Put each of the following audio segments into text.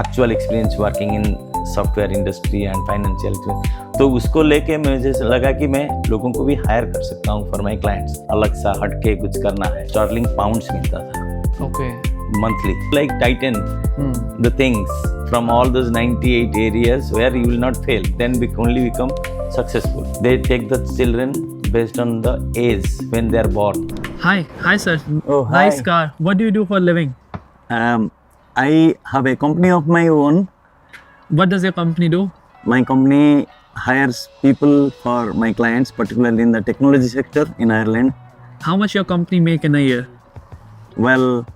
Actual experience working in software industry and financial, तो उसको लेके मुझे लगा कि मैं लोगों को भी हायर कर सकता हूँ फॉर माई क्लाइंट्स। अलग सा हट के कुछ करना है। स्टार्लिंग पाउंड्स मिलता था okay monthly, like Titan, the things from all those 98 areas where you will not fail, then only become successful. They take the children based on the age when they are born. Hi sir. Oh, hi. Nice car. What do you do for a living? I have a company of my own. What does your company do? My company hires people for my clients, particularly in the technology sector in Ireland. How much your company make in a year? Well,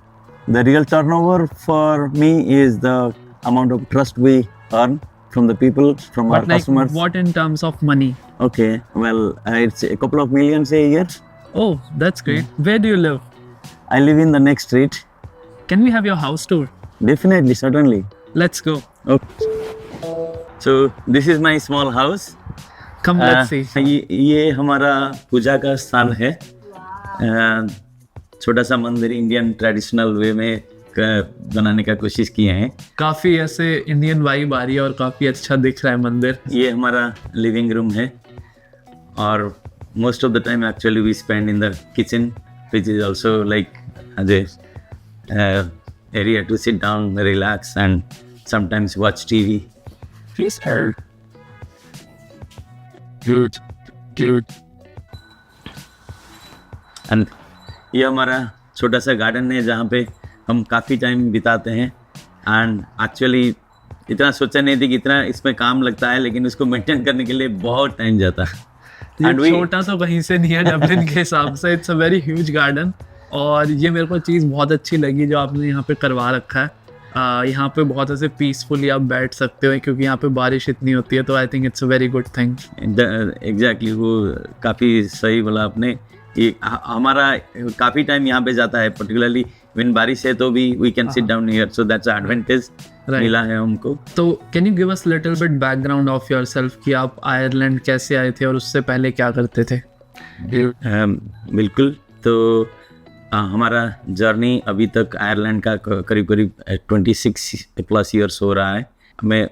the real turnover for me is the amount of trust we earn from the people, from our But like customers. what in terms of money? Okay, well, it's a couple of millions a year. Oh, that's great. Where do you live? I live in the next street. Can we have your house tour? Definitely, certainly. Let's go. Okay. So this is my small house. Come, let's see. ये हमारा पूजा का स्थान है। छोटा सा मंदिर Indian traditional way में बनाने का कोशिश किए हैं। काफी ऐसे इंडियन वाइब आ रही है और काफी अच्छा दिख रहा है मंदिर। ये हमारा लिविंग रूम है और most of the time actually we spend in the kitchen, which is also like area to sit down, relax and sometimes watch TV. Please hold. Good. And ये हमारा छोटा सा गार्डन है जहाँ पे हम काफ़ी टाइम बिताते हैं। एंड एक्चुअली इतना सोचा नहीं थी कि इतना इसमें काम लगता है, लेकिन उसको मेंटेन करने के लिए बहुत टाइम जाता है। ये छोटा सा कहीं से नहीं है डबलिन के हिसाब से। It's a very huge garden. और ये मेरे को चीज़ बहुत अच्छी लगी जो आपने यहाँ पे करवा रखा है। यहाँ पे बहुत ऐसे पीसफुली आप बैठ सकते हो क्योंकि यहाँ पे बारिश इतनी होती है, तो I think it's a very good thing. Exactly, वो काफ़ी सही बोला आपने। ये हमारा काफ़ी टाइम यहाँ पे जाता है, पर्टिकुलरली व्हेन बारिश है तो भी we can sit down here, so that's advantage मिला है हमको। तो can you give us little bit background of yourself कि आप आयरलैंड कैसे आए थे और उससे पहले क्या करते थे? बिल्कुल, तो हमारा जर्नी अभी तक आयरलैंड का करीब 26 प्लस ईयर्स हो रहा है। मैं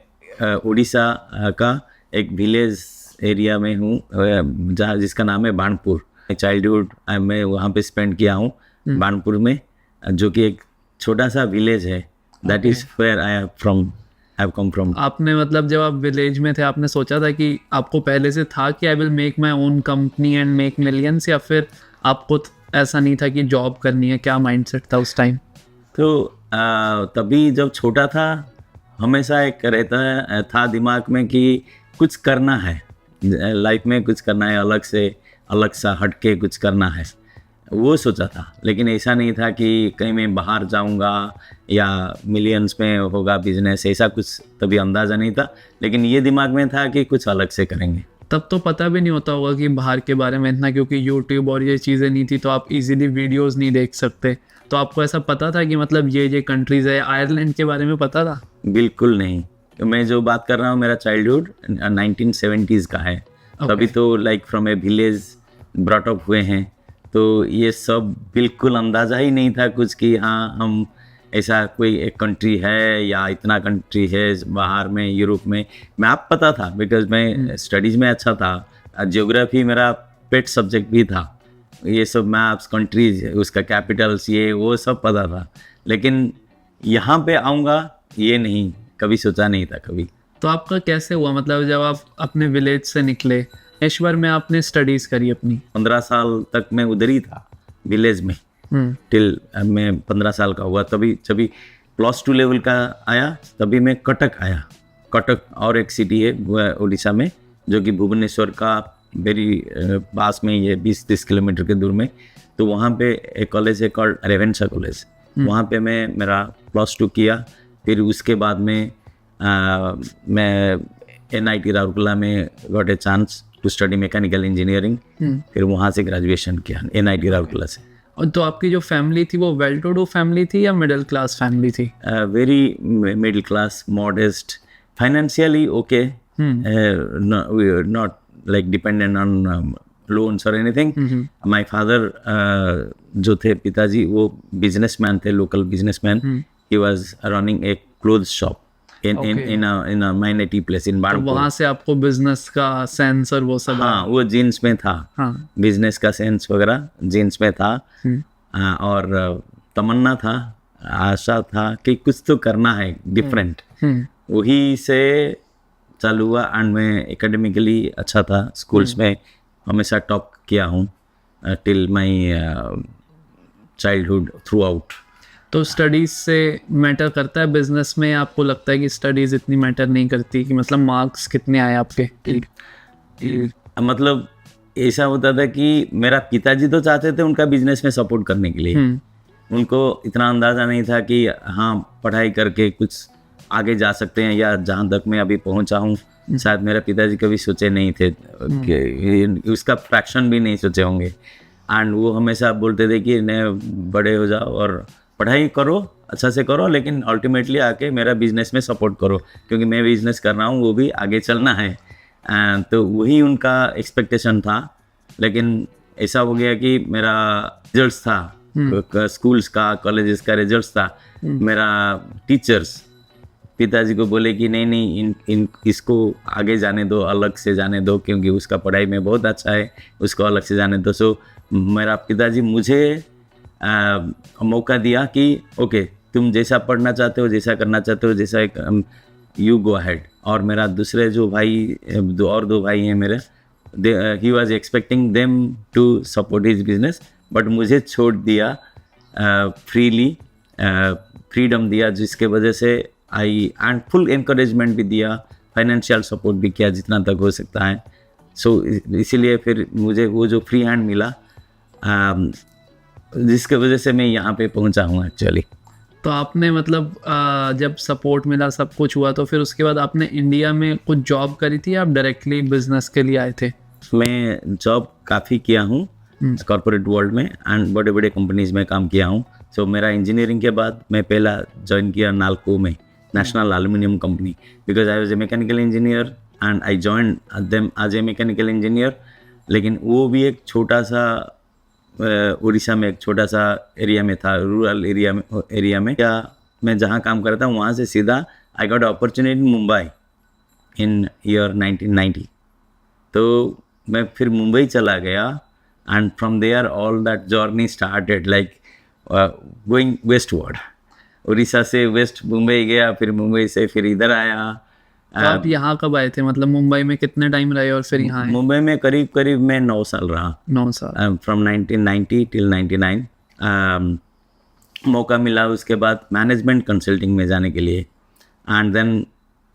उड़ीसा का एक विलेज एरिया में हूँ जहाँ जिसका नाम है बाणपुर। चाइल्डहुड मैं वहाँ पे स्पेंड किया हूँ बाणपुर में, जो कि एक छोटा सा विलेज है। That is where I have come from. आपने मतलब जब आप विलेज में थे आपने सोचा था कि आपको पहले से था कि I will make my own company and make millions, या फिर आपको ऐसा नहीं था कि जॉब करनी है? क्या माइंडसेट था उस टाइम? तो तभी जब छोटा था हमेशा एक रहता था दिमाग में कि कुछ करना है लाइफ में, कुछ करना है, अलग सा हट के कुछ करना है, वो सोचा था। लेकिन ऐसा नहीं था कि कहीं मैं बाहर जाऊंगा या मिलियंस में होगा बिजनेस, ऐसा कुछ तभी अंदाज़ा नहीं था। लेकिन ये दिमाग में था कि कुछ अलग से करेंगे। तब तो पता भी नहीं होता होगा कि बाहर के बारे में इतना, क्योंकि यूट्यूब और ये चीज़ें नहीं थी तो आप इजीली वीडियोस नहीं देख सकते। तो आपको ऐसा पता था कि मतलब ये कंट्रीज़ है? आयरलैंड के बारे में पता था? बिल्कुल नहीं। मैं जो बात कर रहा हूँ मेरा चाइल्डहुड 1970s का है। तभी तो like from A village brought up हुए हैं, तो ये सब बिल्कुल अंदाज़ा ही नहीं था कुछ कि हाँ हम ऐसा कोई एक कंट्री है या इतना कंट्री है बाहर में, यूरोप में। मैप पता था बिकॉज मैं स्टडीज़ में अच्छा था, जियोग्राफी मेरा पेट सब्जेक्ट भी था। ये सब मैप्स, कंट्रीज, उसका कैपिटल्स, ये वो सब पता था। लेकिन यहाँ पे आऊँगा ये नहीं, कभी सोचा नहीं था कभी। तो आपका कैसे हुआ, मतलब जब आप अपने विलेज से निकले, ऐश्वर में आपने स्टडीज़ करी अपनी? 15 साल तक मैं उधर ही था विलेज में, टिल मैं 15 साल का हुआ। तभी जब +2 लेवल का आया तभी मैं कटक आया। कटक और एक सिटी है उड़ीसा में जो कि भुवनेश्वर का वेरी पास में, ये 20-30 किलोमीटर के दूर में। तो वहाँ पे एक कॉलेज है कॉल्ड रेवेंशा कॉलेज, वहाँ पे मैं मेरा +2 किया। फिर उसके बाद में मैं NIT राउरकेला में got a chance to study mechanical engineering. फिर वहाँ से ग्रेजुएशन किया NIT राउरकेला से। और तो आपकी जो फैमिली थी वो वेल टू डू फैमिली थी या मिडिल क्लास फैमिली थी? Very middle class, modest, financially okay, not like dependent on loans और एनीथिंग। माय फादर जो थे पिताजी, वो बिजनेसमैन थे, local businessman. He was running एक clothes shop in Okay. in a my native place in तो Barnpur. वहां से आपको बिजनेस का सेंस और वो सब हाँ, वो जीन्स में था, हाँ बिजनेस का सेंस वगैरह जीन्स में था। और तमन्ना था, आशा था कि कुछ तो करना है डिफरेंट। वही से चालू हुआ। एंड मैं एकेडमिकली अच्छा था, स्कूल्स में हमेशा टॉप किया हूँ till my childhood through out. तो स्टडीज से मैटर करता है बिजनेस में, आपको लगता है कि स्टडीज इतनी मैटर नहीं करती, कि मतलब मार्क्स कितने आए आपके? मतलब ऐसा होता था कि मेरा पिताजी तो चाहते थे उनका बिजनेस में सपोर्ट करने के लिए। उनको इतना अंदाज़ा नहीं था कि हाँ पढ़ाई करके कुछ आगे जा सकते हैं, या जहाँ तक मैं अभी पहुँचा हूँ शायद मेरे पिताजी कभी सोचे नहीं थे कि उसका फ्रैक्शन भी नहीं सोचे होंगे। एंड वो हमेशा बोलते थे कि नहीं, बड़े हो जाओ और पढ़ाई करो, अच्छा से करो, लेकिन अल्टीमेटली आके मेरा बिजनेस में सपोर्ट करो, क्योंकि मैं बिजनेस कर रहा हूँ, वो भी आगे चलना है। तो वही उनका एक्सपेक्टेशन था। लेकिन ऐसा हो गया कि मेरा रिजल्ट्स था, स्कूल्स का, कॉलेजेस का रिजल्ट्स था, मेरा टीचर्स पिताजी को बोले कि नहीं नहीं, इसको आगे जाने दो, अलग से जाने दो, क्योंकि उसका पढ़ाई में बहुत अच्छा है, उसको अलग से जाने दो। सो मेरा पिताजी मुझे मौका दिया कि ओके, तुम जैसा पढ़ना चाहते हो, जैसा करना चाहते हो, जैसा यू गो अहेड। और मेरा दूसरे जो भाई, दो भाई हैं मेरे, he was expecting them to support his business, but मुझे छोड़ दिया फ्रीली, फ्रीडम दिया, जिसके वजह से एंड फुल एनकरेजमेंट भी दिया, फाइनेंशियल सपोर्ट भी किया जितना तक हो सकता है। सो इसीलिए फिर मुझे वो जो फ्री हैंड मिला, जिसके वजह से मैं यहाँ पे पहुँचा हूँ एक्चुअली। तो आपने मतलब जब सपोर्ट मिला, सब कुछ हुआ, तो फिर उसके बाद आपने इंडिया में कुछ जॉब करी थी, आप डायरेक्टली बिजनेस के लिए आए थे? मैं जॉब काफ़ी किया हूँ कॉर्पोरेट वर्ल्ड में, एंड बड़े बड़े कंपनीज में काम किया हूँ। सो मेरा इंजीनियरिंग के बाद मैं पहला ज्वाइन किया नाल्को में, national aluminium company, because I was a mechanical engineer and I join them as a mechanical engineer. लेकिन वो भी एक छोटा सा उड़ीसा में एक छोटा सा एरिया में था, रूरल एरिया में। क्या मैं जहाँ काम करता हूँ वहाँ से सीधा I got opportunity in Mumbai in year 1990। तो मैं फिर मुंबई चला गया, and from there all that journey started, like going westward. Orissa से वेस्ट मुंबई गया, फिर मुंबई से फिर इधर आया। तो आप यहाँ कब आए थे, मतलब मुंबई में कितने टाइम रहे और फिर यहाँ आए? मुंबई में करीब मैं 9 साल रहा, 9 साल। From 1990 till 99। मौका मिला उसके बाद मैनेजमेंट कंसल्टिंग में जाने के लिए, एंड देन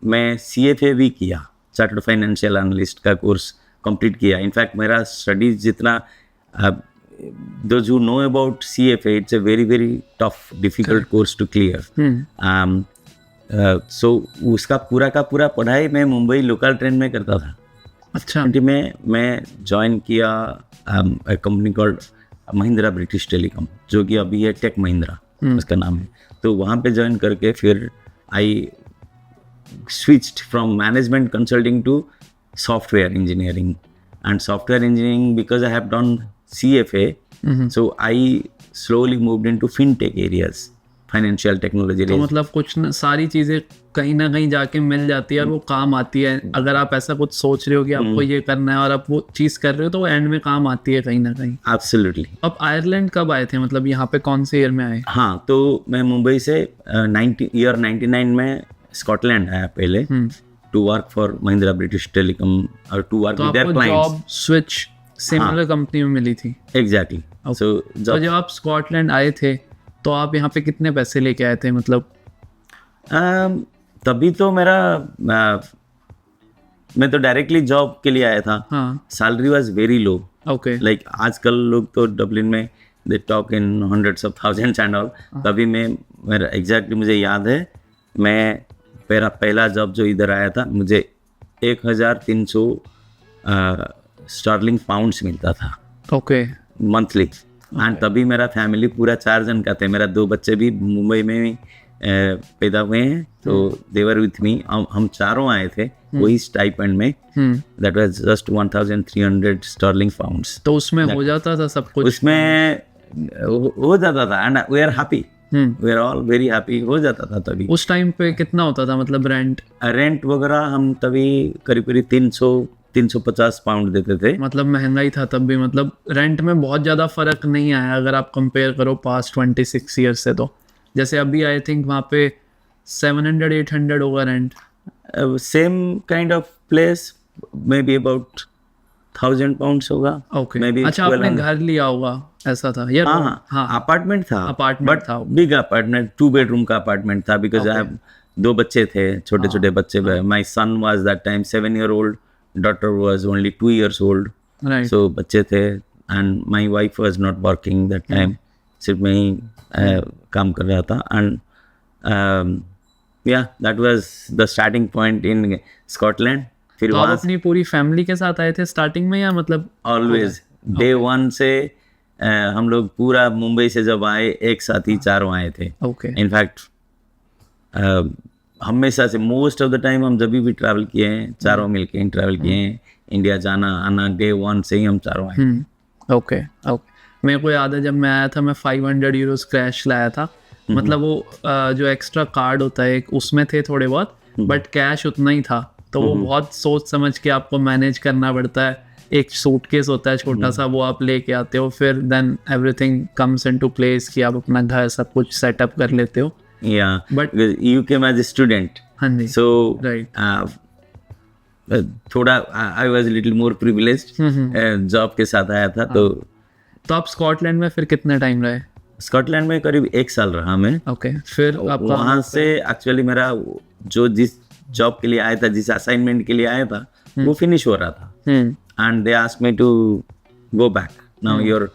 मैं CFA भी किया, चार्टर्ड फाइनेंशियल एनालिस्ट का कोर्स कंप्लीट किया। इनफैक्ट मेरा स्टडीज जितना, those who know about CFA, it's a very very tough, difficult course to clear. So उसका पूरा का पूरा पढ़ाई मैं मुंबई लोकल ट्रेन में करता था। अच्छा। में मैं ज्वाइन किया company called Mahindra British telecom, जो कि अभी है टेक महिंद्रा उसका नाम है। तो वहाँ पे ज्वाइन करके फिर I switched from management consulting to software engineering, and software engineering because I have done CFA, so I slowly moved into fintech areas, financial technology तो areas. मतलब कुछ न, सारी चीज़ें कहीं ना कहीं जाके मिल जाती है और वो काम आती है। अगर आप ऐसा कुछ सोच रहे हो कि आपको ये करना है और आप वो चीज़ कर रहे हो, तो वो एंड में काम आती है कहीं ना कहीं। Absolutely. आप आयरलैंड कब आए थे, मतलब यहाँ पे कौन से ईयर में आए? हाँ, तो मैं मुंबई से 1999 में स्कॉटलैंड आया पहले, to work for Mahindra British Telecom, और टू वर्क तो विद देयर आपको clients. Job switch similar company में मिली थी? एग्जैक्टली। सो तो जब आप स्कॉटलैंड आए थे तो आप यहाँ पे कितने पैसे लेके आए थे, मतलब? तभी तो मेरा मैं तो डायरेक्टली जॉब के लिए आया था। हाँ। Salary was very low. Okay. Like आजकल लोग तो डबलिन में they talk in hundreds of thousands and all. तभी मेरा एग्जैक्टली मुझे याद है, मैं मेरा पहला जॉब जो इधर आया था, मुझे 1300 स्टर्लिंग पाउंड्स मिलता था। ओके। मंथली। एंड तभी मेरा फैमिली पूरा 4 जन का थे। मेरा 2 बच्चे भी मुंबई में ही पैदा हुए हैं, तो देवर विथ मी। हम चारों आए थे वही स्टाइपेंड में। That was just 1300 sterling pounds. तो उसमें हो जाता था सब कुछ? उसमें हो जाता था, and we are happy. We are all very happy, हो जाता था तभी। उस टाइम पे कितना होता था मतलब रेंट? रेंट वगैरह हम तभी करीब करीब 350 पाउंड देते थे। मतलब महंगाई था तब भी, मतलब रेंट में बहुत ज़्यादा फर्क नहीं आया अगर आप कंपेयर करो पास्ट 26 ईयर्स से। तो जैसे अभी आई थिंक वहाँ पे 700-800 होगा rent. Same kind of place, may be about 1000 pounds होगा। ओके, Maybe अच्छा आपने 1200। घर लिया होगा ऐसा था या? हाँ हाँ, अपार्टमेंट था, अपार्टमेंट था। बिग अपार्टमेंट, 2 बेडरूम का अपार्टमेंट था, बिकॉज आई 2 बच्चे थे, छोटे छोटे बच्चे। My son was that time 7 year old, daughter was only 2 years old, right. So बच्चे थे, and my wife was not working that time, सिर्फ मैं ही काम कर रहा था। And yeah that was the starting point in Scotland. फिर तो आप वहाँ अपनी पूरी फैमिली के साथ आए थे स्टार्टिंग में या मतलब? ऑलवेज डे 1 से हम लोग पूरा मुंबई से जब आए एक साथ ही चारों आए थे। ओके, इनफैक्ट हमेशा से मोस्ट ऑफ द टाइम हम जब भी ट्रैवल किए हैं चारों मिलके ही ट्रैवल किए हैं। इंडिया जाना आना डे 1 से ही हम चारों आए। Okay, okay. मेरे को याद है जब मैं आया था मैं 500 यूरोस क्रैश लाया था। मतलब वो जो एक्स्ट्रा कार्ड होता है एक, उसमें थे थोड़े बहुत, बट कैश उतना ही था। तो वो बहुत सोच समझ के आपको मैनेज करना पड़ता है। एक सूटकेस होता है छोटा सा, वो आप लेके आते हो, फिर then everything comes into place कि आप अपना घर सब कुछ सेटअप कर लेते हो। या But- you came as a student, हाँ जी, सो राइट। थोड़ा I was little more privileged, job के साथ आया था। तो आप स्कॉटलैंड में फिर कितना टाइम रहे? स्कॉटलैंड में करीब 1 साल रहा मैं। ओके, फिर आपका वहाँ से एक्चुअली मेरा जो जिस जॉब के लिए आया था, जिस असाइनमेंट के लिए आया था, वो फिनिश हो रहा था, and they asked me to go back, now your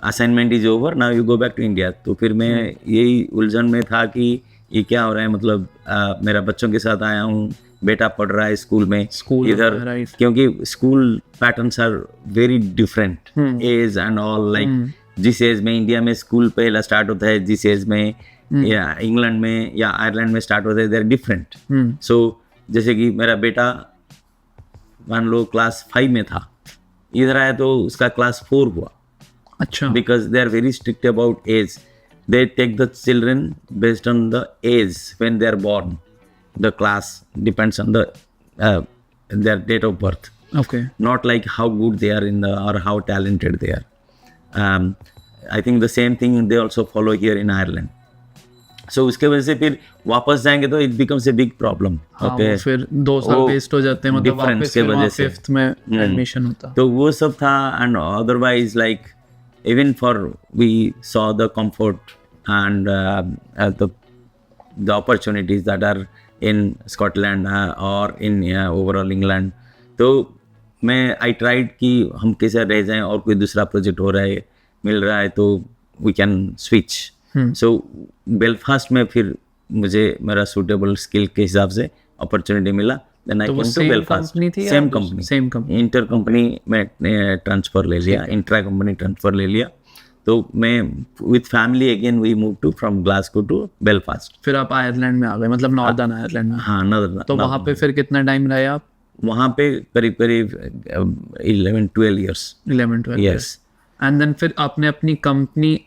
assignment is over, now you go back to India. तो फिर मैं यही उलझन में था कि ये क्या हो रहा है, मतलब मेरा बच्चों के साथ आया हूँ, बेटा पढ़ रहा है स्कूल में स्कूल इधर, राइट। क्योंकि school patterns are very different, age and all, like जिस एज में इंडिया में स्कूल पहला स्टार्ट होता है, जिस एज में या इंग्लैंड में या आयरलैंड में स्टार्ट होता है, दे आर डिफरेंट। सो जैसे कि मेरा बेटा मान लो क्लास 5 में था, इधर आया तो उसका क्लास 4 हुआ, अच्छा, because they are very strict about age. They take the children based on the age when they are born. The class depends on the their date of birth, okay, not like how good they are in the or how talented they are. I think the same thing they also follow here in Ireland. So उसके वजह से फिर वापस जाएंगे तो it becomes a big problem. Okay, फिर 2 साल वो वेस्ट हो जाते हैं, मतलब difference वापस के फिर वहाँ वजह से। 5th में एडमिशन होता। तो वो सब था, and otherwise like even for we saw the comfort and the opportunities that are in Scotland or in overall England. तो मैं I tried कि हम कैसे रह जाएं और कोई दूसरा प्रोजेक्ट हो रहा है मिल रहा है तो we can switch. So Belfast में फिर मुझे मेरा सूटेबल स्किल के हिसाब से अपॉर्चुनिटी मिला, देन आई तो वो came to same Belfast. company थी या सेम दूसरी? Company, Same company। Inter company में ट्रांसफर ले लिया, इंट्रा कंपनी ट्रांसफर ले लिया। तो मैं with family again we move to from Glasgow to Belfast. फिर आप आयरलैंड में आ गए, मतलब नॉर्दर्न आयरलैंड में। हाँ नदर। तो वहाँ पे फिर कितना टाइम रहे आप? वहाँ पे करीब करीब 11-12 ईयर्स। 11-12 यस। एंड देन फिर आपने अपनी company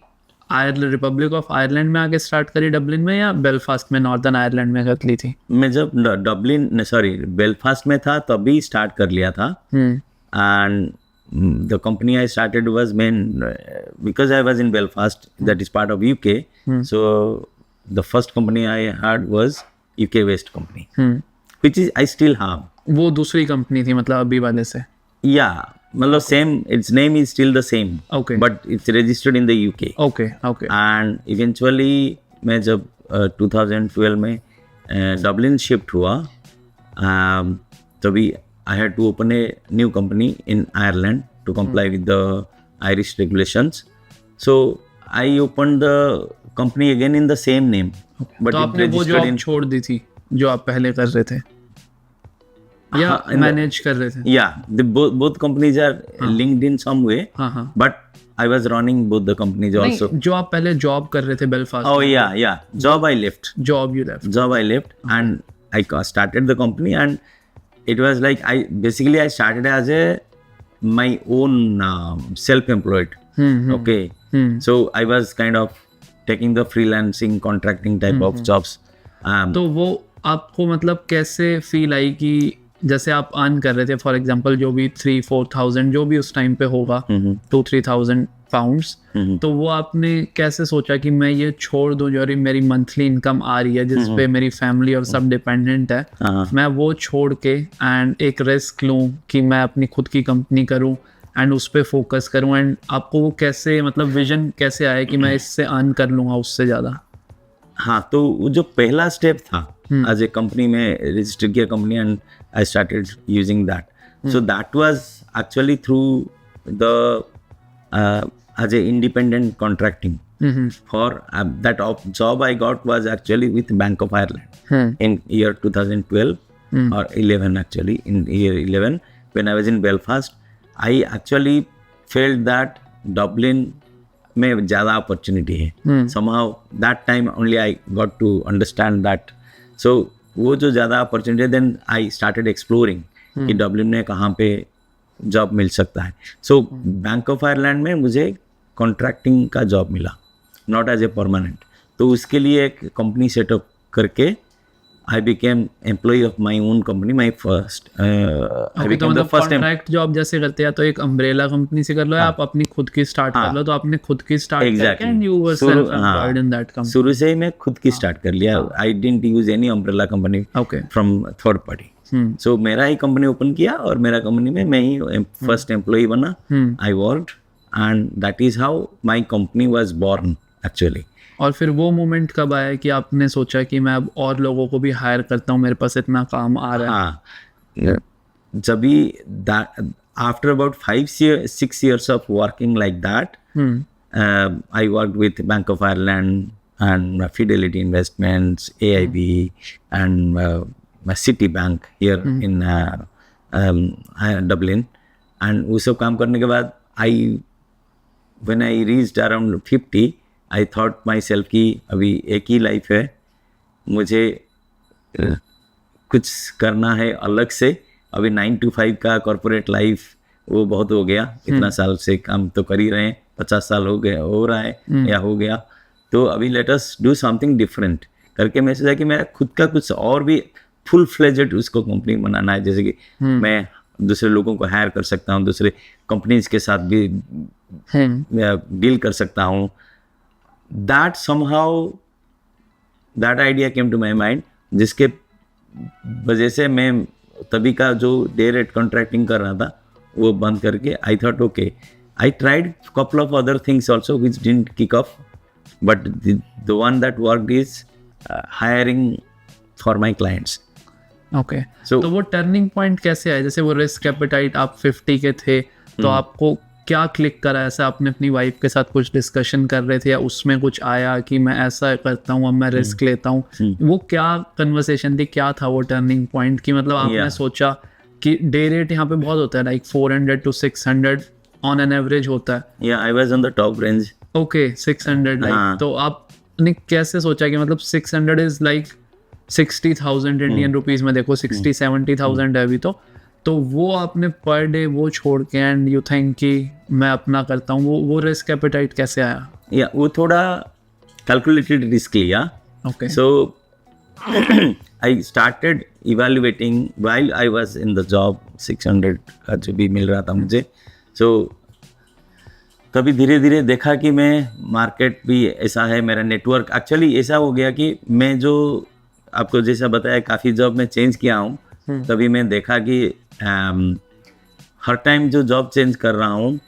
Ireland, Republic of Ireland में आके स्टार्ट करी डबलिन में, या बेलफास्ट में नॉर्दर्न आयरलैंड में कर ली थी? मैं जब डबलिन सॉरी बेलफास्ट में था तभी स्टार्ट कर लिया था, and the company I started was because I was in Belfast, that is part of UK. So the first company I had was UK based company, which is I still have. वो दूसरी company थी मतलब अभी वाले से? Yeah, मतलब same, its name is still the same. Okay. But it's registered in the UK. Okay, okay. And eventually मैं जब 2012 में डबलिन शिफ्ट हुआ, तभी I had to open a new company in Ireland to comply with the Irish regulations. So I opened the company again in the same name, but तो it आपने वो registered job in छोड़ दी थी जो आप पहले कर रहे थे, या हाँ, in the- मैनेज कर रहे थे? yeah. The both companies are linked in some way, हाँ हाँ। but I was running both the companies also. नहीं, जो आप पहले जॉब कर रहे थे Belfast, Oh yeah. Job I left. Job you left. Job I left, and I started the company, and it was like I started as my own self-employed. Okay. So I was kind of taking the freelancing, contracting type of jobs. तो वो आपको मतलब कैसे feel I कि जैसे आप earn कर रहे थे फॉर एग्जांपल जो भी 3-4,000 जो भी उस टाइम पे होगा 2-3,000 पाउंड्स, तो वो आपने कैसे सोचा कि मैं ये छोड़ दूं जो मेरी मंथली इनकम आ रही है जिस पे मेरी फैमिली और सब डिपेंडेंट है, मैं वो छोड़ के एंड एक रिस्क लूं कि मैं अपनी खुद की कंपनी करूं एंड उस पे फोकस करूं, एंड आपको वो कैसे मतलब विजन कैसे आया कि मैं इससे अर्न कर लूंगा उससे ज़्यादा? हाँ, तो वो जो पहला स्टेप था एज ए कंपनी में रजिस्टर किया company and I started using that. So that was actually through the as a independent contracting. For that job I got was actually with Bank of Ireland in year 2012 or 11 actually. In year 11 when I was in Belfast, I actually felt that Dublin में ज़्यादा opportunity है. Somehow that time only I got to understand that. So वो जो ज़्यादा opportunity है, then I started exploring कि Dublin में कहाँ पे जॉब मिल सकता है. सो बैंक ऑफ आयरलैंड में मुझे कॉन्ट्रैक्टिंग का जॉब मिला, नॉट एज ए परमानेंट. तो उसके लिए एक कंपनी सेटअप करके I became employee of my own company. My first I became the first contract job जैसे करते हैं तो एक अम्ब्रेला कंपनी से कर लो या आप अपनी खुद की स्टार्ट कर लो, तो आपने खुद की स्टार्ट करके and you were self employed in that company. शुरू से ही मैं खुद की स्टार्ट कर लिया. I didn't use any umbrella company from third party. So मेरा ही कंपनी ओपन किया और मेरा कंपनी में मैं ही फर्स्ट एम्प्लॉय बना. I worked and that is how my company was born actually. और फिर वो मोमेंट कब आया कि आपने सोचा कि मैं अब और लोगों को भी हायर करता हूँ, मेरे पास इतना काम आ रहा है? हाँ, जब भी after about 5-6 years of working like that, I worked with bank of Ireland and Fidelity Investments, AIB, and Citibank here in Dublin. And वो सब काम करने के बाद when I reached around 50, I thought myself कि अभी एक ही लाइफ है, मुझे कुछ करना है अलग से. अभी 9 to 5 का कॉर्पोरेट लाइफ वो बहुत हो गया. इतना साल से काम तो कर ही रहे हैं, 50 साल हो रहा है या हो गया. तो अभी let us do something different करके मैं सोचा कि मेरा खुद का कुछ और भी फुल फ्लेजेड उसको कंपनी बनाना है. जैसे कि मैं दूसरे लोगों को हायर कर सकता हूँ, दूसरे कंपनीज के साथ भी डील कर सकता हूँ. That somehow that idea came to my mind, जिसके वजह से मैं तभी का जो डे रेट कॉन्ट्रैक्टिंग कर रहा था वो बंद करके I thought okay, I tried couple of other things also which didn't kick off. But the one that worked is hiring for my clients. Okay. So वो टर्निंग पॉइंट कैसे आया? जैसे वो रिस्क एपेटाइट आप 50 के थे तो आपको क्या क्लिक करा? ऐसा आपने अपनी वाइफ के साथ कुछ डिस्कशन कर रहे थे या उसमें कुछ आया कि मैं ऐसा करता हूँ, अब मैं रिस्क लेता हूँ? वो क्या कन्वर्सेशन थी, क्या था वो टर्निंग पॉइंट कि मतलब आपने सोचा कि डे रेट यहाँ पे बहुत होता है, like 400 to 600 on an average होता है? Yeah, I was on the top range. Okay 600 like. तो आपने कैसे सोचा कि मतलब 600 इज लाइक 60,000 इंडियन रुपीज में, देखो 60-70,000 है अभी तो वो आपने पर डे वो छोड़ के एंड यू थिंक कि मैं अपना करता हूँ, वो रिस्क एपेटाइट कैसे आया? या वो थोड़ा कैलकुलेटेड रिस्क लिया. Okay. So I started evaluating while I was in the job. 600 का जो भी मिल रहा था मुझे, सो तभी धीरे धीरे देखा कि मैं मार्केट भी ऐसा है, मेरा नेटवर्क एक्चुअली ऐसा हो गया कि मैं जो आपको जैसा बताया काफ़ी जॉब में चेंज किया हूँ, तभी मैं देखा कि हर टाइम जो जॉब चेंज कर रहा हूँ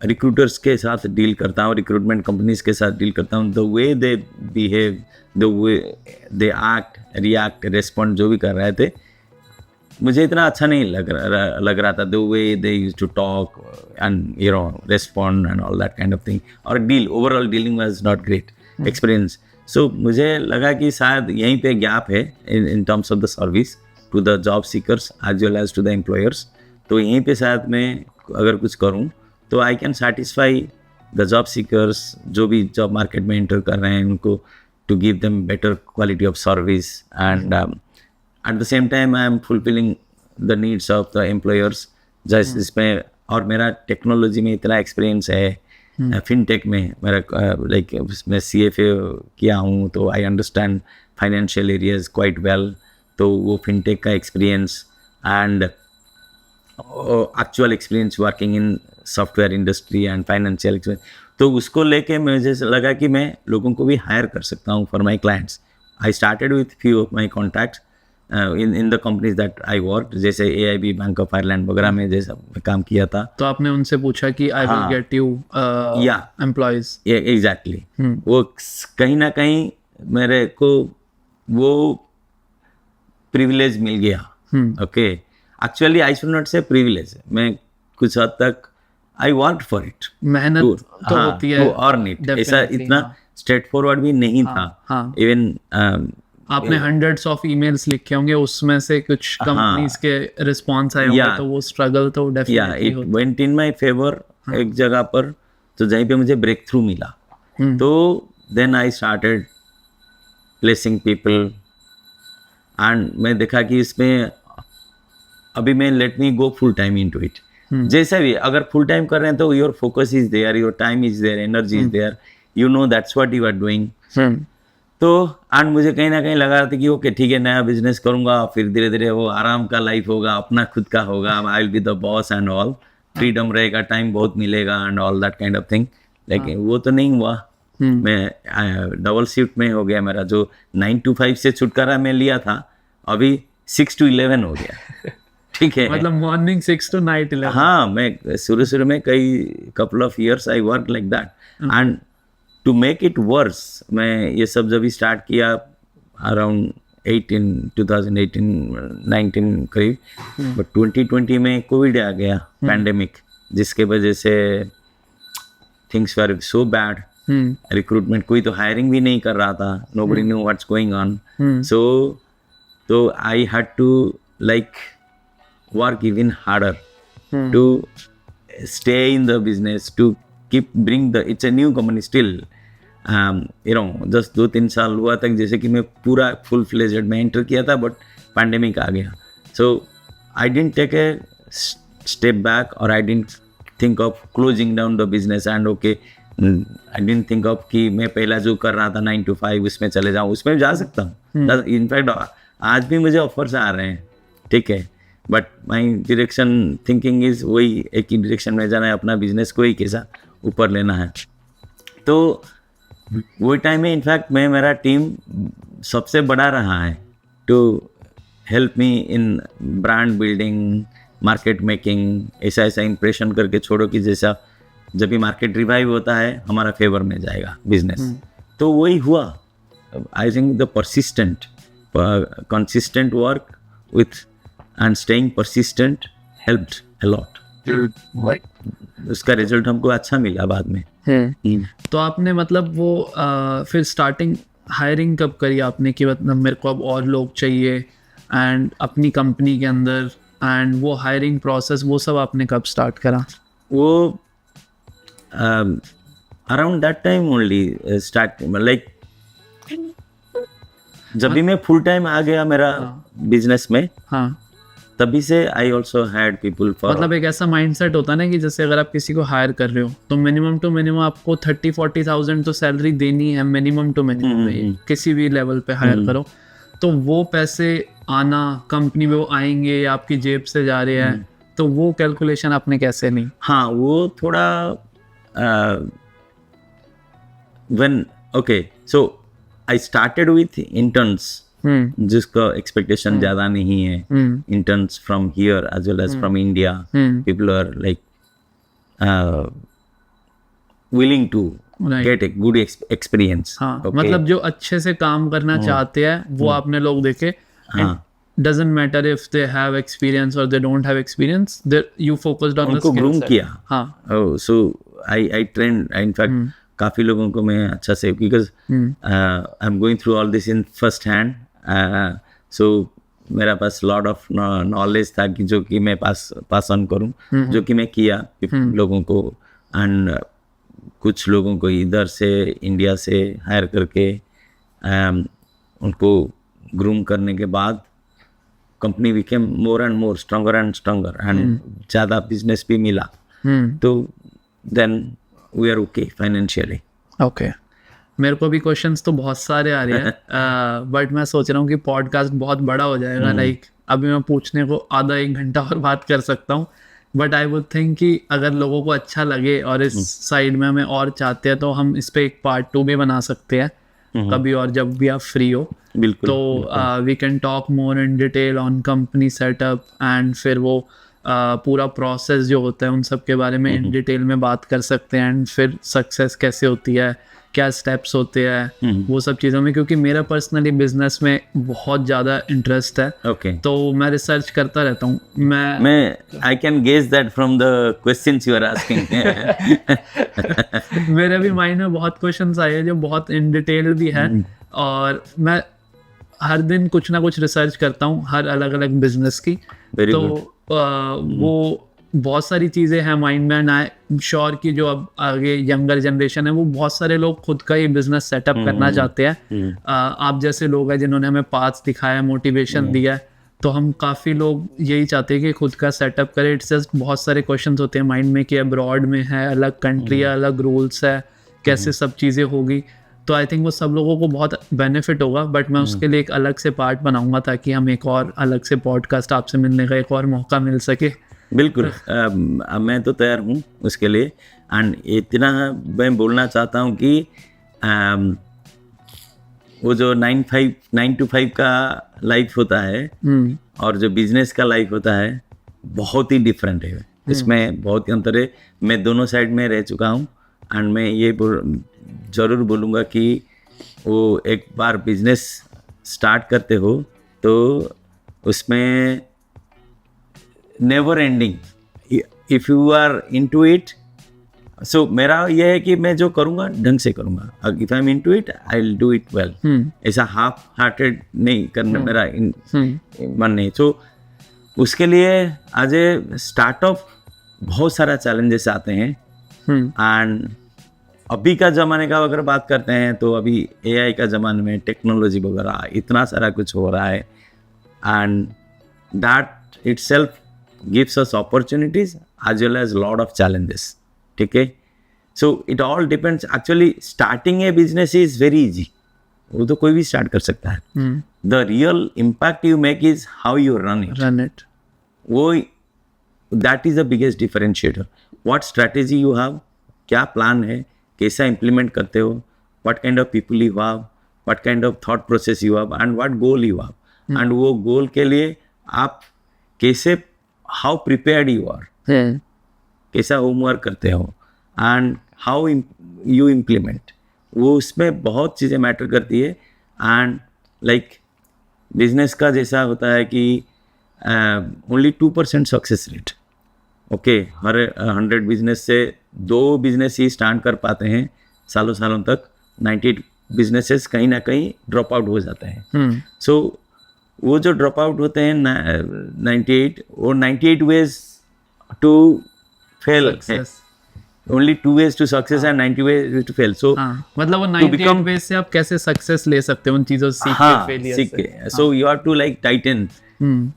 रिक्रूटर्स के साथ डील करता हूँ, रिक्रूटमेंट कंपनीज के साथ डील करता हूँ. The way they behave, the way they act, react, respond जो भी कर रहे थे मुझे इतना अच्छा नहीं लग रहा था. The way they used to talk and you know respond and all that kind of thing. और deal overall dealing was not great experience. So मुझे लगा कि शायद यहीं पे गैप है in terms of the service to the job seekers as well as to the employers. तो यहीं पे शायद मैं अगर कुछ करूँ तो I can satisfy the job seekers जो भी जॉब मार्केट में एंटर कर रहे हैं उनको, to give them better quality of service and at the same time I am fulfilling the needs of the employers. जिसमें और मेरा टेक्नोलॉजी में इतना एक्सपीरियंस है फिनटेक में मेरा लाइक मैं CFA किया हूँ, तो I understand financial areas quite well. तो वो फिनटेक का experience and actual experience working in software industry and financial experience, तो उसको लेके मुझे लगा कि मैं लोगों को भी हायर कर सकता हूँ for my clients. I started with few of my contacts in the companies that I work, जैसे AIB, बैंक ऑफ आयरलैंड वगैरह में जैसा काम किया था. तो आपने उनसे पूछा कि I will get you employees. Exactly. वो कहीं ना कहीं मेरे को वो प्रिविलेज मिल गया. Okay, actually I should not से प्रिविलेज, मैं कुछ हद तक आई वर्क फॉर इट. मेहनत तो होती है, और नहीं ऐसा इतना स्ट्रेट फॉरवर्ड भी नहीं था. इवन आपने हंड्रेड्स ऑफ ईमेल्स लिखे होंगे, उसमें से कुछ कंपनीज के रिस्पॉन्स आए होंगे, तो वो स्ट्रगल तो definitely it went in my favour एक जगह पर, तो जहीं पे मुझे ब्रेक थ्रू मिला, तो then I started placing people. And मैं देखा कि इसमें अभी मैं let me go full time into it. जैसे भी अगर फुल टाइम कर रहे हैं तो your focus is there, your time is there, energy is there, you know that's what you are doing. तो एंड मुझे कहीं ना कहीं लगा था कि ओके ठीक है, नया बिजनेस करूंगा, फिर धीरे धीरे वो आराम का लाइफ होगा, अपना खुद का होगा, I will be the boss and all, freedom रहेगा, टाइम बहुत मिलेगा and all that kind of thing. लेकिन वो तो नहीं हुआ. मैं डबल शिफ्ट में हो गया मेरा. जो 9 to 5 से छुटकारा मैं लिया था, अभी 6 to 11 हो गया. ठीक है, मतलब मॉर्निंग 6 to night 11. हाँ, मैं शुरू में कई couple of years I work like that. And to make it worse, मैं ये सब जब स्टार्ट किया अराउंड 2018-19 करीब, बट 2020 में कोविड आ गया, पैंडेमिक, जिसके वजह से things were so bad. Recruitment, कोई तो हायरिंग भी नहीं कर रहा था, nobody knew what's going on. So I had to like work even harder to stay in the business, to bring it's a new company still. Just 2-3 साल हुआ तक जैसे कि मैं पूरा फुल फ्लेजेड में एंटर किया था, बट पैंडेमिक आ गया. So I didn't take a step back, or I didn't think of closing down the business, and okay, I didn't think of कि मैं पहला जो कर रहा था 9 to 5 उसमें चले जाऊँ, उसमें जा सकता हूँ. इनफैक्ट आज भी मुझे ऑफर्स आ रहे हैं, ठीक है, but my direction thinking is वही एक ही डायरेक्शन में जाना है, अपना बिजनेस को ही कैसा ऊपर लेना है. तो वही टाइम में इनफैक्ट मेरा टीम सबसे बड़ा रहा है to help me in brand building, market making. ऐसा इंप्रेशन करके छोड़ो कि जैसा जब भी मार्केट रिवाइव होता है हमारा फेवर में जाएगा बिजनेस. तो वही हुआ. I think the persistent consistent work with and staying persistent helped a lot. उसका रिजल्ट हमको अच्छा मिला बाद में. तो आपने मतलब वो फिर स्टार्टिंग हायरिंग कब करी आपने कि मतलब मेरे को अब और लोग चाहिए एंड अपनी कंपनी के अंदर, एंड वो हायरिंग प्रोसेस वो सब आपने कब स्टार्ट करा? वो around that time only start, like जब भी मैं फुल टाइम आ गया मेरा बिजनेस में, तभी से I also had people for, मतलब एक ऐसा माइंडसेट होता है ना कि जैसे अगर आप किसी को हायर कर रहे हो तो मिनिमम टू मिनिमम आपको 30-40,000 तो सैलरी देनी है, मिनिमम टू मिनिमम. किसी भी लेवल पे हायर करो तो वो पैसे आना कंपनी में वो आएंगे या आपकी जेब से जा रहे हैं, तो वो कैलकुलेशन आपने कैसे ली? हाँ, वो थोड़ा when okay, so I started with interns, जिसका एक्सपेक्टेशन ज़्यादा नहीं है. Interns from here as well as from India, people are like willing to get a good experience. मतलब जो अच्छे से काम करना चाहते हैं वो आपने लोग देखे. Doesn't matter if they have experience or they don't have experience, you focused on the skill set. उनको ग्रूम किया. So I trained, in fact काफ़ी लोगों को मैं अच्छा से, because I am going through all this in first hand. So मेरा पास लॉट ऑफ नॉलेज था कि जो कि मैं पास ऑन करूं, जो कि मैं किया लोगों को. एंड कुछ लोगों को इधर से इंडिया से हायर करके उनको ग्रूम करने के बाद company became more and more stronger and ज़्यादा बिजनेस भी मिला. तो then we are okay financially. Okay, मेरे को भी क्वेश्चंस तो बहुत सारे आ रहे हैं, बट मैं सोच रहा हूँ कि पॉडकास्ट बहुत बड़ा हो जाएगा, लाइक अभी मैं पूछने को आधा एक घंटा और बात कर सकता हूँ, बट आई वुड थिंक कि अगर लोगों को अच्छा लगे और इस साइड में हमें और चाहते हैं तो हम इस पे एक पार्ट 2 भी बना सकते हैं कभी और, जब भी आप फ्री हो। बिल्कुल। तो we can talk more in detail on company setup and फिर वो पूरा प्रोसेस जो होता है उन सब के बारे में इन डिटेल में बात कर सकते हैं, एंड फिर सक्सेस कैसे होती है, क्या स्टेप्स होते हैं, वो सब चीज़ों में, क्योंकि मेरा पर्सनली बिजनेस में बहुत ज़्यादा इंटरेस्ट है। ओके। तो मैं रिसर्च करता रहता हूँ। मैं I can guess that from the questions you are asking. मेरे भी माइंड में बहुत क्वेश्चंस आए हैं जो बहुत इन डिटेल भी है, और मैं हर दिन कुछ ना कुछ रिसर्च करता हूँ हर अलग अलग बिजनेस की। Very तो good. वो बहुत सारी चीज़ें हैं माइंड में, एंड आई एम श्योर कि जो अब आगे यंगर जनरेशन है वो बहुत सारे लोग खुद का ही बिजनेस सेटअप करना चाहते हैं। आप जैसे लोग हैं जिन्होंने हमें पाथ्स दिखाया, मोटिवेशन दिया है, तो हम काफ़ी लोग यही चाहते हैं कि खुद का सेटअप करें। इट्स जस्ट बहुत सारे क्वेश्चंस होते हैं माइंड में कि अब्रॉड में है, अलग कंट्री है, अलग रूल्स है, कैसे सब चीज़ें होगी। तो आई थिंक वो सब लोगों को बहुत बेनिफिट होगा, बट मैं उसके लिए एक अलग से पार्ट बनाऊंगा ताकि हम एक और अलग से पॉडकास्ट आपसे मिलने का एक और मौका मिल सके। बिल्कुल। मैं तो तैयार हूँ उसके लिए। एंड इतना मैं बोलना चाहता हूँ कि वो जो 9 to 5 का लाइफ होता है और जो बिजनेस का लाइफ होता है बहुत ही डिफरेंट है। इसमें बहुत ही अंतर है। मैं दोनों साइड में रह चुका हूँ, एंड मैं ये ज़रूर बोलूँगा कि वो एक बार बिजनेस स्टार्ट करते हो तो उसमें never ending, if you are into it. So मेरा ये है कि मैं जो करूँगा ढंग से करूँगा। If I am into it I will do it well. ऐसा हाफ हार्टेड नहीं करना मेरा मन नहीं। सो उसके लिए आज ए स्टार्टअप बहुत सारा चैलेंजेस आते हैं। एंड अभी का ज़माने का अगर बात करते हैं तो अभी AI का ज़माने में टेक्नोलॉजी वगैरह इतना सारा कुछ हो रहा है, and that itself gives us opportunities as well as lot of challenges. ठीक है, so it all depends. Actually starting a business is very easy, वो तो कोई भी स्टार्ट कर सकता है। The real impact you make is how you run it. वो that is the biggest differentiator. What strategy you have, क्या plan है, कैसा इम्प्लीमेंट करते हो, what kind of people you have, what kind of thought process you have, and what goal you have. And वो गोल के लिए आप कैसे, हाउ प्रिपेयर्ड यू आर, कैसा होमवर्क करते हो, एंड हाउ यू इम्प्लीमेंट, वो उसमें बहुत चीज़ें मैटर करती है। एंड लाइक बिजनेस का जैसा होता है कि ओनली 2% सक्सेस रेट। ओके, हर 100 बिजनेस से 2 बिजनेस ही स्टार्ट कर पाते हैं सालों सालों तक। 98 बिजनेसेस कहीं ना कहीं ड्रॉप आउट हो जाते हैं। सो वो जो ड्रॉप आउट होते हैं 98, और 98 वेज टू फेल है। Only 2 ways to success and 90 ways to fail. So मतलब वो 98 ways से आप कैसे सक्सेस ले सकते हो उन चीजों से सीख के, फेलियर से। So you have to like tighten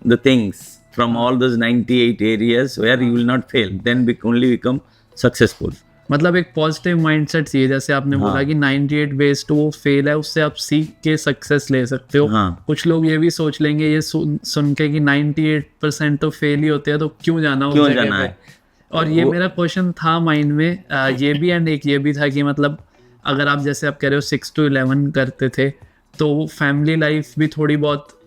the things from all those 98 areas where you will not fail, then only become successful. मतलब एक पॉजिटिव माइंडसेट चाहिए, जैसे आपने बोला कि 98 वेज टू वो फेल है, उससे आप सीख के सक्सेस ले सकते हो। कुछ लोग ये भी सोच लेंगे ये सुन के कि 98% तो फेल ही होते हैं, तो क्यों जाना है। और ये मेरा क्वेश्चन था माइंड में, ये भी एंड एक ये भी था कि मतलब अगर आप जैसे आप कह रहे हो 6 to 11 करते थे, तो फैमिली लाइफ भी थोड़ी बहुत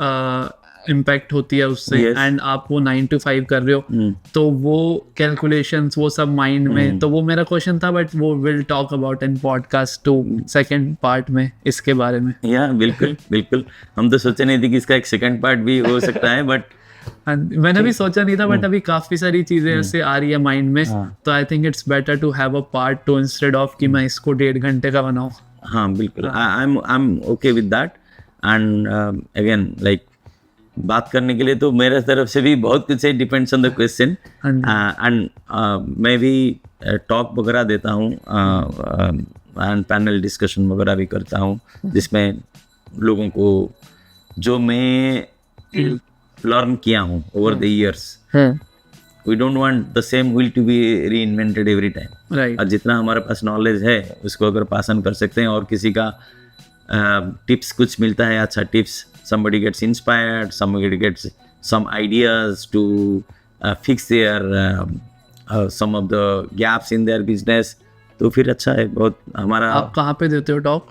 इम्पैक्ट होती है उससे। एंड आप वो 9 to 5 कर रहे हो, तो वो कैलकुलेशंस वो सब माइंड में। तो वो मेरा क्वेश्चन था, बट वो will talk about in podcast 2 second part में इसके बारे में। बिल्कुल बिल्कुल। हम तो सोचे नहीं थे कि इसका एक सेकंड पार्ट भी हो सकता है, बट मैंने भी सोचा नहीं था, बट अभी काफी सारी चीजें ऐसे आ रही है माइंड में। तो I think it's better to have a part 2 instead of कि मैं इसको 1.5 घंटे का बनाऊं। हाँ बिल्कुल, I am okay with that. And again like बात करने के लिए तो मेरे तरफ से भी बहुत कुछ है, depends on the question. And मैं भी टॉक वगैरह देता हूँ, एंड पैनल डिस्कशन वगैरह भी करता हूँ, जिसमें लोगों को जो मैं लर्न किया हूँ over the years, we don't want the same wheel to be reinvented every time. Right. और जितना हमारे पास नॉलेज है उसको अगर पास ऑन कर सकते हैं और किसी का टिप्स कुछ मिलता है, अच्छा tips, somebody gets inspired, somebody gets some ideas to fix their some of the gaps in their business, तो फिर अच्छा है बहुत हमारा। आप कहाँ पे देते हो talk?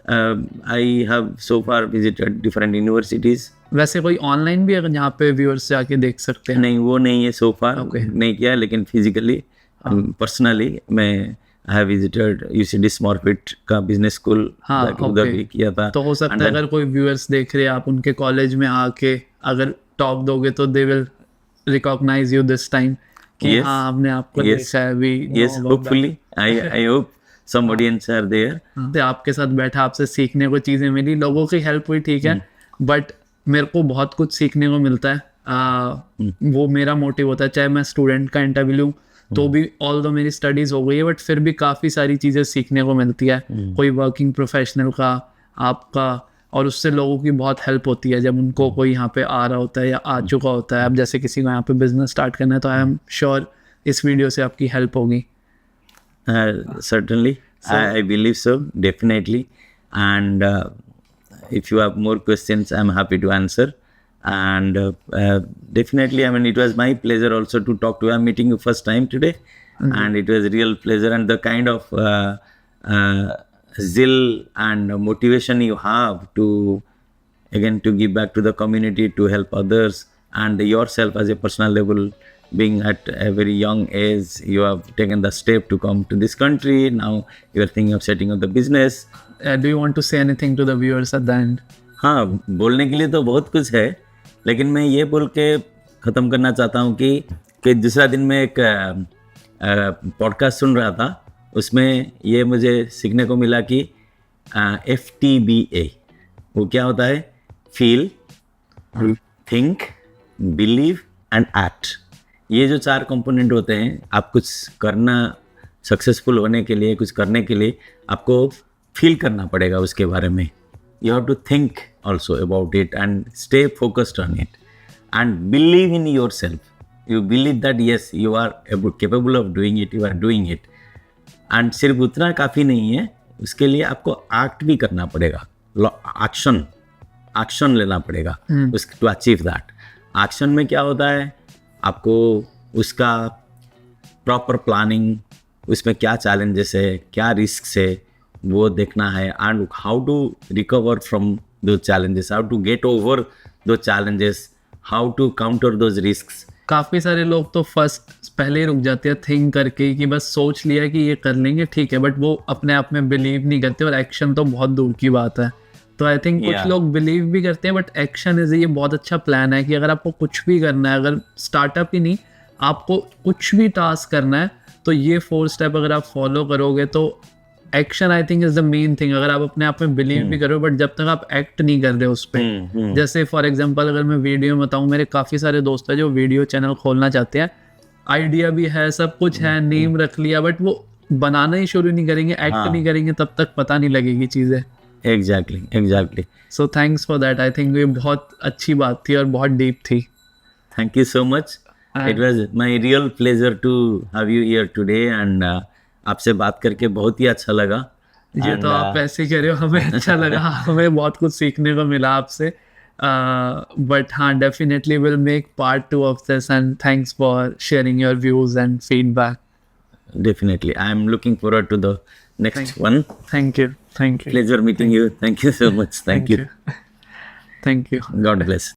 I have so far visited different universities. वैसे कोई ऑनलाइन भी है जहाँ पे व्यूअर्स से आके देख सकते हैं? नहीं, वो नहीं है सो फार, Okay. नहीं किया, लेकिन फिजिकली पर्सनली मैं आई हैव विजिटेड यूसीडी स्मॉर्फिट का बिजनेस स्कूल, हाँ, उधर okay. भी किया था। तो हो सकता है अगर कोई व्यूअर्स देख रहे हैं, आप उनके कॉलेज में आके अगर टॉक दोगे तो they will recognise you this time कि Yes. हाँ हमने आपको Yes. देखा है। We Yes, hopefully I hope some audience are there. आपके साथ बैठा, आपसे सीखने को चीज़ें मिली, लोगों की हेल्प हुई, ठीक है, बट मेरे को बहुत कुछ सीखने को मिलता है। वो मेरा मोटिव होता है, चाहे मैं स्टूडेंट का इंटरव्यू लूँ तो भी ऑल दो मेरी स्टडीज़ हो गई है, बट फिर भी काफ़ी सारी चीज़ें सीखने को मिलती है, कोई वर्किंग प्रोफेशनल का, आपका, और उससे लोगों की बहुत हेल्प होती है जब उनको कोई यहाँ पे आ रहा होता है या आ चुका होता है। अब जैसे किसी को यहाँ पे बिजनेस स्टार्ट करना है तो आई एम श्योर इस वीडियो से आपकी हेल्प होगी। Certainly, I believe so, definitely. And if you have more questions, I'm happy to answer. And definitely, I mean, it was my pleasure also to talk to you. I'm meeting you first time today, and it was a real pleasure. And the kind of zeal and motivation you have to, again, to give back to the community, to help others, and yourself as a personal level, being at a very young age, you have taken the step to come to this country. Now you are thinking of setting up the business. Do you want to say anything to the viewers at the end? हाँ, बोलने के लिए तो बहुत कुछ है, लेकिन मैं ये बोल के ख़त्म करना चाहता हूँ कि दूसरा दिन मैं एक पॉडकास्ट सुन रहा था, उसमें ये मुझे सीखने को मिला कि FTBA वो क्या होता है? Feel, think, believe and act. ये जो 4 कंपोनेंट होते हैं, आप कुछ करना, सक्सेसफुल होने के लिए, कुछ करने के लिए आपको फील करना पड़ेगा उसके बारे में। You have to think also about it and stay focused on it and believe in your self. You believe that yes you are capable of doing it, you are doing it. And सिर्फ उतना काफ़ी नहीं है, उसके लिए आपको act भी करना पड़ेगा, एक्शन लेना पड़ेगा टू अचीव दैट। एक्शन में क्या होता है, आपको उसका प्रॉपर प्लानिंग, उसमें क्या चैलेंजेस है, क्या रिस्क है, वो देखना है, and how to recover from those challenges, how to get over those challenges, how to counter those risks. काफ़ी सारे लोग तो फर्स्ट पहले ही रुक जाते हैं थिंक करके कि बस सोच लिया कि ये कर लेंगे, ठीक है, बट वो अपने आप में बिलीव नहीं करते, और एक्शन तो बहुत दूर की बात है। तो आई थिंक कुछ लोग बिलीव भी करते हैं, बट एक्शन इज, ये बहुत अच्छा प्लान है कि अगर आपको कुछ भी करना है, अगर स्टार्टअप ही नहीं, आपको कुछ भी टास्क करना है, तो ये 4 स्टेप अगर आप फॉलो करोगे तो action I think is the main thing. अगर आप अपने आप में बिलीव भी करो, बट जब तक आप एक्ट नहीं कर रहे उस पर, जैसे फॉर एग्जांपल अगर मैं वीडियो में बताऊँ, मेरे काफ़ी सारे दोस्त हैं जो वीडियो चैनल खोलना चाहते हैं, आइडिया भी है, सब कुछ है, नेम रख लिया, बट वो बनाना ही शुरू नहीं करेंगे, एक्ट नहीं करेंगे, तब तक पता नहीं लगेगी चीज़ें। Exactly. So thanks for that. I think ये बहुत अच्छी बात थी और बहुत डीप थी। Thank you so much. It was my real pleasure to have you here today, and आपसे बात करके बहुत ही अच्छा लगा। ये तो आप ऐसे कह रहे हो, हमें अच्छा लगा, हमें बहुत कुछ सीखने को मिला आपसे। बट हाँ, definitely will make part 2 of this, and thanks for sharing your views and feedback. Definitely. I am looking forward to the next one. Thank you. Pleasure meeting you. Thank you so much. Thank you. Thank you. God bless.